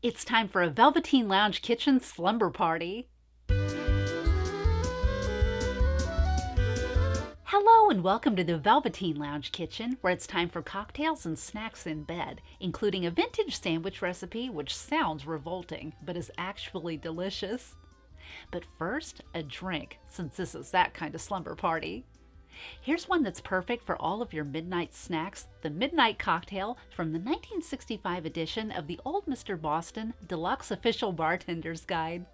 It's time for a Velveteen Lounge Kitchen Slumber Party. Hello and welcome to the Velveteen Lounge Kitchen, where it's time for cocktails and snacks in bed, including a vintage sandwich recipe which sounds revolting, but is actually delicious. But first, a drink, since this is that kind of slumber party. Here's one that's perfect for all of your midnight snacks, the Midnight Cocktail from the 1965 edition of the Old Mr. Boston Luxe Official Bartender's Guide.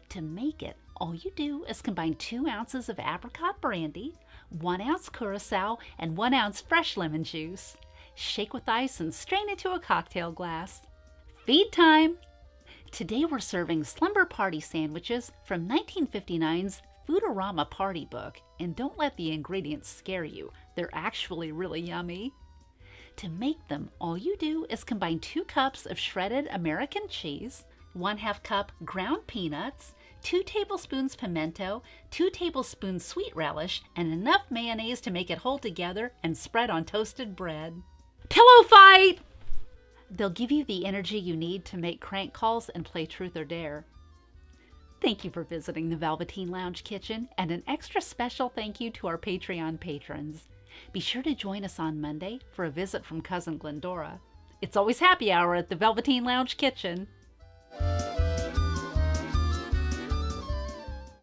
To make it, all you do is combine 2 ounces of apricot brandy, 1 ounce curacao, and 1 ounce fresh lemon juice. Shake with ice and strain into a cocktail glass. Feed time! Today we're serving Slumber Party Sandwiches from 1959's Foodorama Party Book, and don't let the ingredients scare you. They're actually really yummy. To make them, all you do is combine 2 cups of shredded American cheese, 1/2 cup ground peanuts, 2 tablespoons pimento, 2 tablespoons sweet relish, and enough mayonnaise to make it hold together and spread on toasted bread. Pillow fight! They'll give you the energy you need to make crank calls and play truth or dare. Thank you for visiting the Velveteen Lounge Kitchen, and an extra special thank you to our Patreon patrons. Be sure to join us on Monday for a visit from Cousin Glendora. It's always happy hour at the Velveteen Lounge Kitchen.